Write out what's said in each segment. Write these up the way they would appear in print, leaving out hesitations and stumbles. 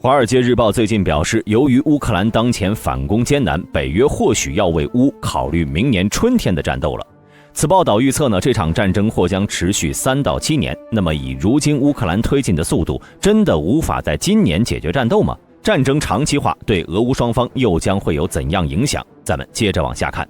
华尔街日报最近表示，由于乌克兰当前反攻艰难，北约或许要为乌考虑明年春天的战斗了。此报道预测呢，这场战争或将持续3到7年。那么以如今乌克兰推进的速度，真的无法在今年解决战斗吗？战争长期化对俄乌双方又将会有怎样影响？咱们接着往下看。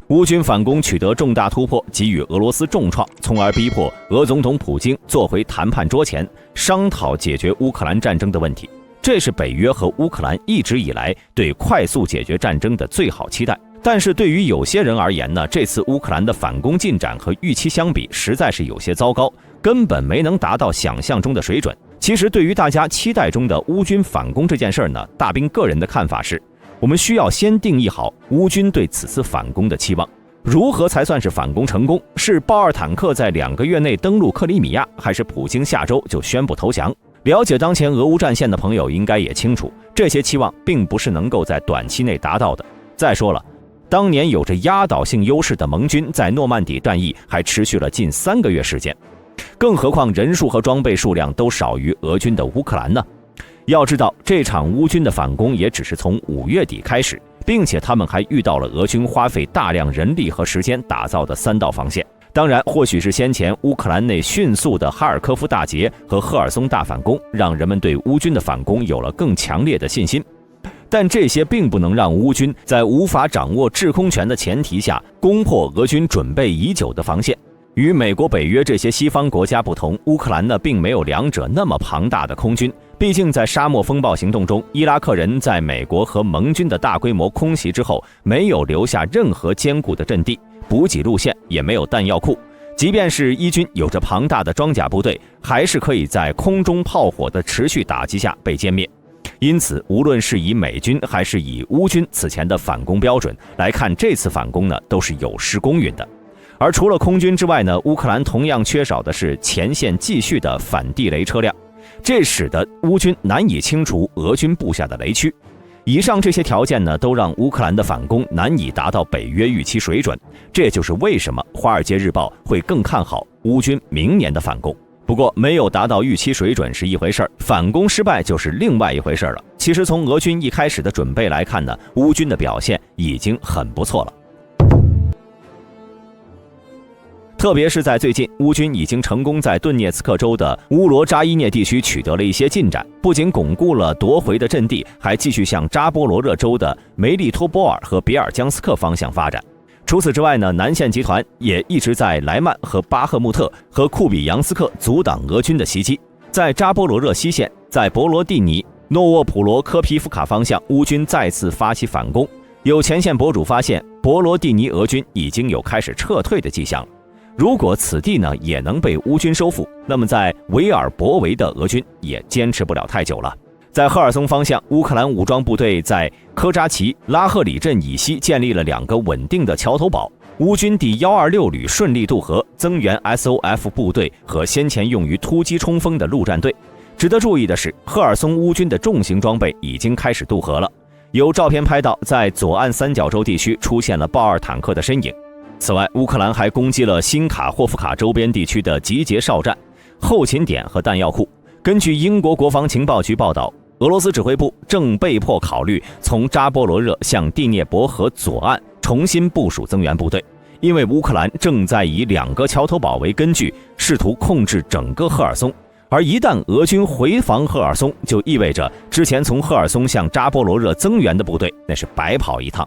乌军反攻取得重大突破，给予俄罗斯重创，从而逼迫俄总统普京坐回谈判桌前，商讨解决乌克兰战争的问题。这是北约和乌克兰一直以来对快速解决战争的最好期待。但是对于有些人而言呢，这次乌克兰的反攻进展和预期相比，实在是有些糟糕，根本没能达到想象中的水准。其实对于大家期待中的乌军反攻这件事呢，大兵个人的看法是，我们需要先定义好乌军对此次反攻的期望。如何才算是反攻成功？是豹二坦克在2个月内登陆克里米亚，还是普京下周就宣布投降？了解当前俄乌战线的朋友应该也清楚，这些期望并不是能够在短期内达到的。再说了，当年有着压倒性优势的盟军在诺曼底战役还持续了近3个月时间，更何况人数和装备数量都少于俄军的乌克兰呢？要知道，这场乌军的反攻也只是从5月底开始，并且他们还遇到了俄军花费大量人力和时间打造的3道防线。当然，或许是先前乌克兰内迅速的哈尔科夫大捷和赫尔松大反攻，让人们对乌军的反攻有了更强烈的信心。但这些并不能让乌军在无法掌握制空权的前提下，攻破俄军准备已久的防线。与美国、北约这些西方国家不同，乌克兰呢并没有两者那么庞大的空军。毕竟在沙漠风暴行动中，伊拉克人在美国和盟军的大规模空袭之后，没有留下任何坚固的阵地、补给路线，也没有弹药库。即便是伊军有着庞大的装甲部队，还是可以在空中炮火的持续打击下被歼灭。因此，无论是以美军还是以乌军此前的反攻标准来看，这次反攻呢都是有失公允的。而除了空军之外呢，乌克兰同样缺少的是前线继续的反地雷车辆，这使得乌军难以清除俄军布下的雷区。以上这些条件呢，都让乌克兰的反攻难以达到北约预期水准。这就是为什么《华尔街日报》会更看好乌军明年的反攻。不过，没有达到预期水准是一回事儿，反攻失败就是另外一回事了。其实从俄军一开始的准备来看呢，乌军的表现已经很不错了。特别是在最近，乌军已经成功在顿涅茨克州的乌罗扎伊涅地区取得了一些进展，不仅巩固了夺回的阵地，还继续向扎波罗热州的梅利托波尔和别尔江斯克方向发展。除此之外呢，南线集团也一直在莱曼和巴赫穆特和库比扬斯克阻挡俄军的袭击。在扎波罗热西线，在博罗蒂尼、诺沃普罗科皮夫卡方向，乌军再次发起反攻。有前线博主发现，博罗蒂尼俄军已经有开始撤退的迹象了。如果此地呢也能被乌军收复，那么在维尔博维的俄军也坚持不了太久了。在赫尔松方向，乌克兰武装部队在科扎奇拉赫里镇以西建立了2个稳定的桥头堡，乌军第126旅顺利渡河，增援 SOF 部队和先前用于突击冲锋的陆战队。值得注意的是，赫尔松乌军的重型装备已经开始渡河了，有照片拍到在左岸三角洲地区出现了豹二坦克的身影。此外，乌克兰还攻击了新卡霍夫卡周边地区的集结哨站、后勤点和弹药库。根据英国国防情报局报道，俄罗斯指挥部正被迫考虑从扎波罗热向第聂伯河左岸重新部署增援部队，因为乌克兰正在以2个桥头堡为根据，试图控制整个赫尔松。而一旦俄军回防赫尔松，就意味着之前从赫尔松向扎波罗热增援的部队那是白跑一趟。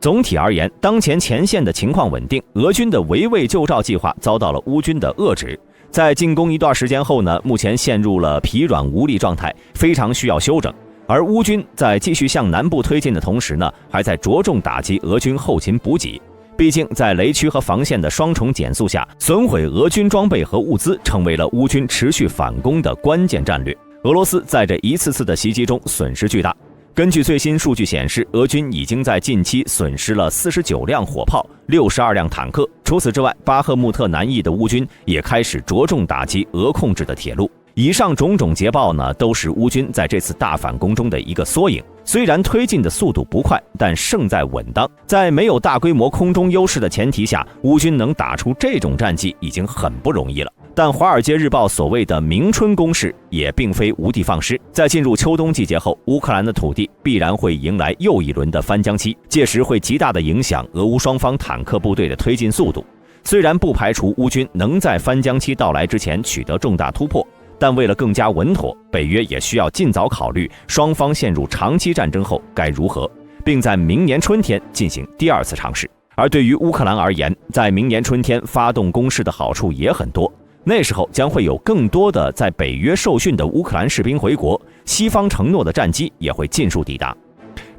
总体而言，当前前线的情况稳定，俄军的围魏救赵计划遭到了乌军的遏制。在进攻一段时间后呢，目前陷入了疲软无力状态，非常需要休整。而乌军在继续向南部推进的同时呢，还在着重打击俄军后勤补给。毕竟在雷区和防线的双重减速下，损毁俄军装备和物资成为了乌军持续反攻的关键战略。俄罗斯在这一次次的袭击中损失巨大。根据最新数据显示，俄军已经在近期损失了49辆火炮、62辆坦克。除此之外，巴赫穆特南翼的乌军也开始着重打击俄控制的铁路。以上种种捷报呢，都是乌军在这次大反攻中的一个缩影。虽然推进的速度不快，但胜在稳当。在没有大规模空中优势的前提下，乌军能打出这种战绩已经很不容易了。但《华尔街日报》所谓的明春攻势也并非无的放矢。在进入秋冬季节后，乌克兰的土地必然会迎来又一轮的翻江期，届时会极大地影响俄乌双方坦克部队的推进速度。虽然不排除乌军能在翻江期到来之前取得重大突破，但为了更加稳妥，北约也需要尽早考虑双方陷入长期战争后该如何，并在明年春天进行第二次尝试。而对于乌克兰而言，在明年春天发动攻势的好处也很多。那时候将会有更多的在北约受训的乌克兰士兵回国，西方承诺的战机也会尽数抵达。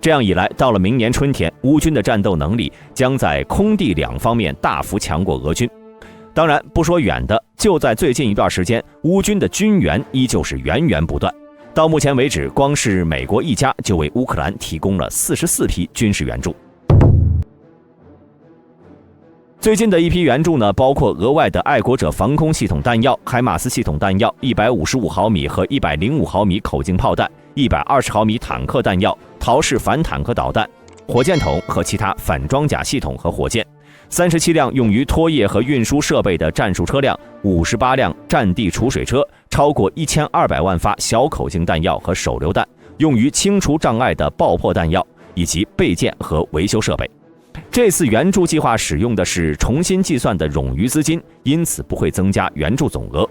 这样一来，到了明年春天，乌军的战斗能力将在空地两方面大幅强过俄军。当然，不说远的，就在最近一段时间，乌军的军援依旧是源源不断。到目前为止，光是美国一家就为乌克兰提供了44批军事援助。最近的一批援助呢，包括额外的爱国者防空系统弹药、海马斯系统弹药、155毫米和105毫米口径炮弹、120毫米坦克弹药、陶式反坦克导弹、火箭筒和其他反装甲系统和火箭、37辆用于拖曳和运输设备的战术车辆、58辆战地储水车、超过1200万发小口径弹药和手榴弹、用于清除障碍的爆破弹药，以及备件和维修设备。这次援助计划使用的是重新计算的冗余资金，因此不会增加援助总额。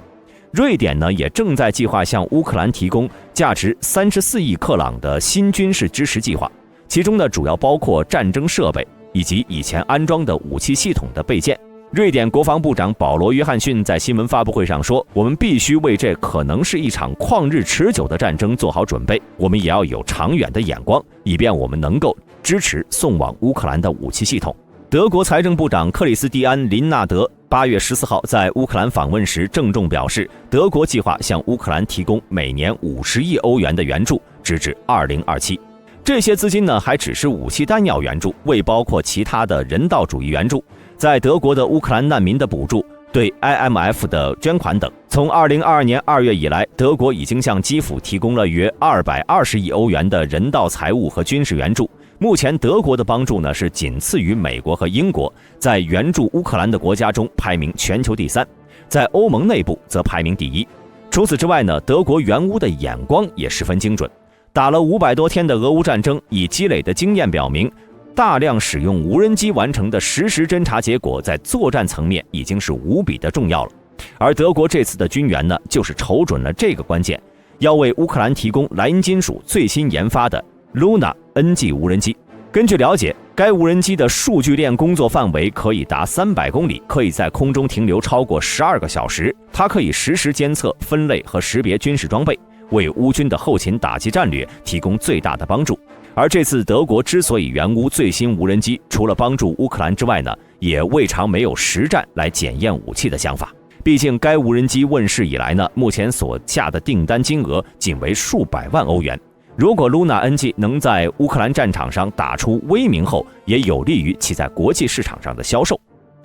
瑞典呢，也正在计划向乌克兰提供价值34亿克朗的新军事支持计划，其中呢主要包括战争设备以及以前安装的武器系统的备件。瑞典国防部长保罗·约翰逊在新闻发布会上说，我们必须为这可能是一场旷日持久的战争做好准备，我们也要有长远的眼光，以便我们能够支持送往乌克兰的武器系统。德国财政部长克里斯蒂安·林纳德8月14号在乌克兰访问时郑重表示，德国计划向乌克兰提供每年50亿欧元的援助，直至2027。这些资金呢，还只是武器弹药援助，未包括其他的人道主义援助，在德国的乌克兰难民的补助、对 IMF 的捐款等。从2022年2月以来，德国已经向基辅提供了约220亿欧元的人道财务和军事援助。目前德国的帮助呢是仅次于美国和英国，在援助乌克兰的国家中排名全球第3，在欧盟内部则排名第1。除此之外呢，德国援乌的眼光也十分精准。打了500多天的俄乌战争，以积累的经验表明，大量使用无人机完成的实时侦察结果在作战层面已经是无比的重要了。而德国这次的军援呢，就是瞅准了这个关键，要为乌克兰提供莱茵金属最新研发的 Luna NG 无人机。根据了解，该无人机的数据链工作范围可以达300公里，可以在空中停留超过12个小时。它可以实时监测、分类和识别军事装备，为乌军的后勤打击战略提供最大的帮助。而这次德国之所以援乌最新无人机，除了帮助乌克兰之外呢，也未尝没有实战来检验武器的想法。毕竟该无人机问世以来呢，目前所下的订单金额仅为数百万欧元。如果 Luna NG 能在乌克兰战场上打出威名后，也有利于其在国际市场上的销售。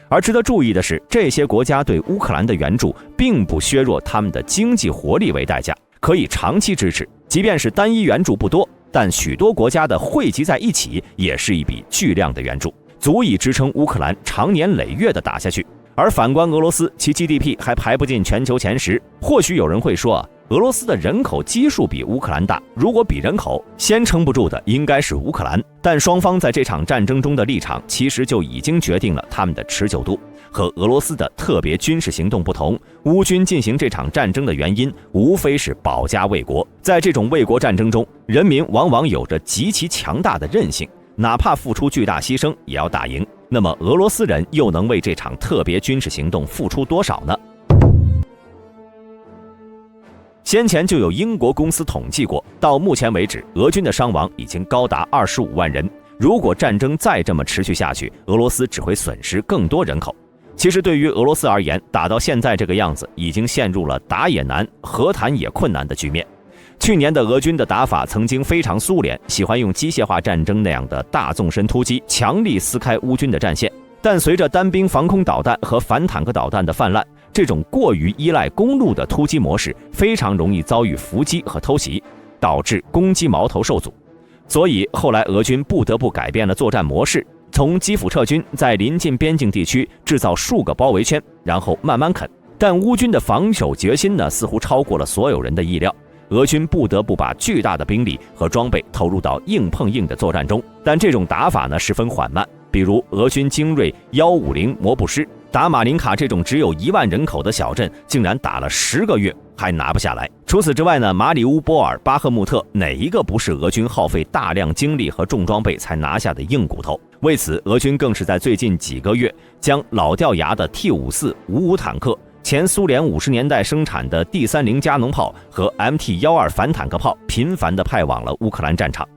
而值得注意的是，这些国家对乌克兰的援助并不削弱他们的经济活力为代价，可以长期支持。即便是单一援助不多，但许多国家的汇集在一起，也是一笔巨量的援助，足以支撑乌克兰长年累月地打下去。而反观俄罗斯，其 GDP 还排不进全球前10。或许有人会说，俄罗斯的人口基数比乌克兰大，如果比人口，先撑不住的应该是乌克兰。但双方在这场战争中的立场，其实就已经决定了他们的持久度。和俄罗斯的特别军事行动不同，乌军进行这场战争的原因，无非是保家卫国。在这种卫国战争中，人民往往有着极其强大的韧性，哪怕付出巨大牺牲也要打赢。那么俄罗斯人又能为这场特别军事行动付出多少呢？先前就有英国公司统计过，到目前为止，俄军的伤亡已经高达25万人。如果战争再这么持续下去，俄罗斯只会损失更多人口。其实对于俄罗斯而言，打到现在这个样子，已经陷入了打也难、和谈也困难的局面。去年的俄军的打法曾经非常苏联，喜欢用机械化战争那样的大纵深突击，强力撕开乌军的战线。但随着单兵防空导弹和反坦克导弹的泛滥，这种过于依赖公路的突击模式非常容易遭遇伏击和偷袭，导致攻击矛头受阻。所以后来俄军不得不改变了作战模式，从基辅撤军，在临近边境地区制造数个包围圈，然后慢慢啃。但乌军的防守决心呢，似乎超过了所有人的意料。俄军不得不把巨大的兵力和装备投入到硬碰硬的作战中，但这种打法呢十分缓慢。比如俄军精锐150摩步师打马林卡这种只有1万人口的小镇，竟然打了10个月还拿不下来。除此之外呢，马里乌波尔、巴赫穆特哪一个不是俄军耗费大量精力和重装备才拿下的硬骨头？为此，俄军更是在最近几个月将老掉牙的 T-5455坦克、前苏联50年代生产的 D-30加农炮和 MT-12反坦克炮频繁地派往了乌克兰战场。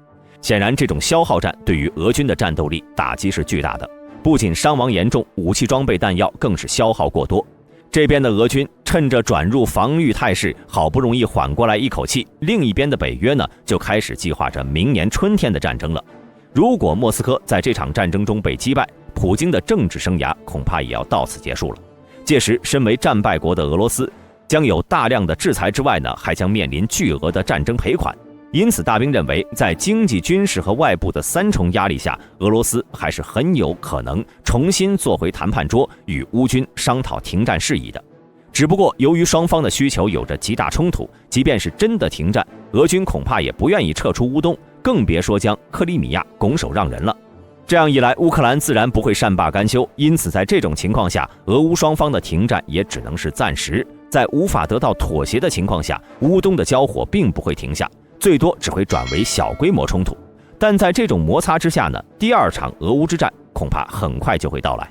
显然，这种消耗战对于俄军的战斗力打击是巨大的，不仅伤亡严重，武器装备弹药更是消耗过多。这边的俄军趁着转入防御态势，好不容易缓过来一口气，另一边的北约呢，就开始计划着明年春天的战争了。如果莫斯科在这场战争中被击败，普京的政治生涯恐怕也要到此结束了。届时，身为战败国的俄罗斯将有大量的制裁之外呢，还将面临巨额的战争赔款。因此，大兵认为，在经济、军事和外部的3重压力下，俄罗斯还是很有可能重新坐回谈判桌，与乌军商讨停战事宜的。只不过，由于双方的需求有着极大冲突，即便是真的停战，俄军恐怕也不愿意撤出乌东，更别说将克里米亚拱手让人了。这样一来，乌克兰自然不会善罢甘休。因此，在这种情况下，俄乌双方的停战也只能是暂时。在无法得到妥协的情况下，乌东的交火并不会停下，最多只会转为小规模冲突。但在这种摩擦之下呢，第2场俄乌之战恐怕很快就会到来。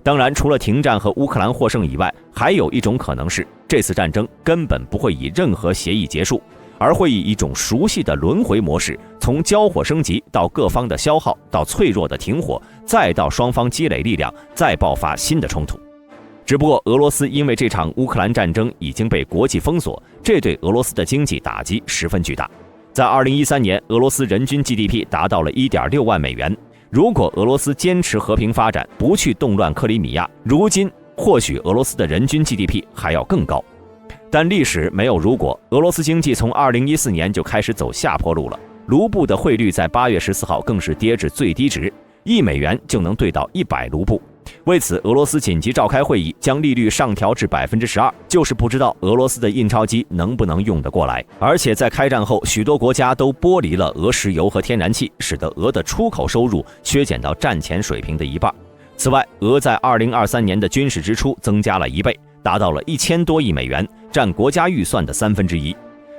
当然，除了停战和乌克兰获胜以外，还有一种可能是，这次战争根本不会以任何协议结束，而会以一种熟悉的轮回模式，从交火升级到各方的消耗，到脆弱的停火，再到双方积累力量，再爆发新的冲突。只不过俄罗斯因为这场乌克兰战争已经被国际封锁，这对俄罗斯的经济打击十分巨大。在2013年，俄罗斯人均 GDP 达到了 1.6万美元。如果俄罗斯坚持和平发展，不去动乱克里米亚，如今或许俄罗斯的人均 GDP 还要更高。但历史没有如果，俄罗斯经济从2014年就开始走下坡路了。卢布的汇率在8月14号更是跌至最低值，1美元就能兑到100卢布。为此，俄罗斯紧急召开会议，将利率上调至 12%， 就是不知道俄罗斯的印钞机能不能用得过来。而且在开战后，许多国家都剥离了俄石油和天然气，使得俄的出口收入削减到战前水平的1半。此外，俄在2023年的军事支出增加了1倍，达到了1000多亿美元，占国家预算的1/3。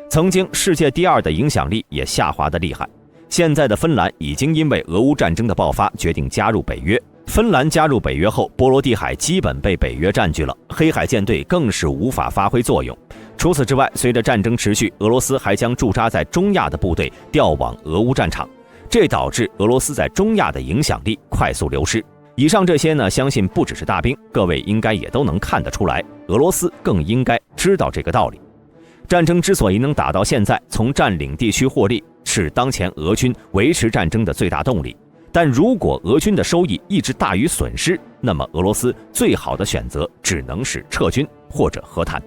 曾经世界第2的影响力也下滑得厉害。现在的芬兰已经因为俄乌战争的爆发，决定加入北约。芬兰加入北约后，波罗的海基本被北约占据了，黑海舰队更是无法发挥作用。除此之外，随着战争持续，俄罗斯还将驻扎在中亚的部队调往俄乌战场，这导致俄罗斯在中亚的影响力快速流失。以上这些呢，相信不只是大兵，各位应该也都能看得出来，俄罗斯更应该知道这个道理。战争之所以能打到现在，从占领地区获利，是当前俄军维持战争的最大动力。但如果俄军的收益一直大于损失，那么俄罗斯最好的选择只能是撤军或者和谈。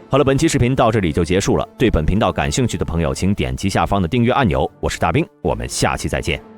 好了，本期视频到这里就结束了。对本频道感兴趣的朋友，请点击下方的订阅按钮。我是大兵，我们下期再见。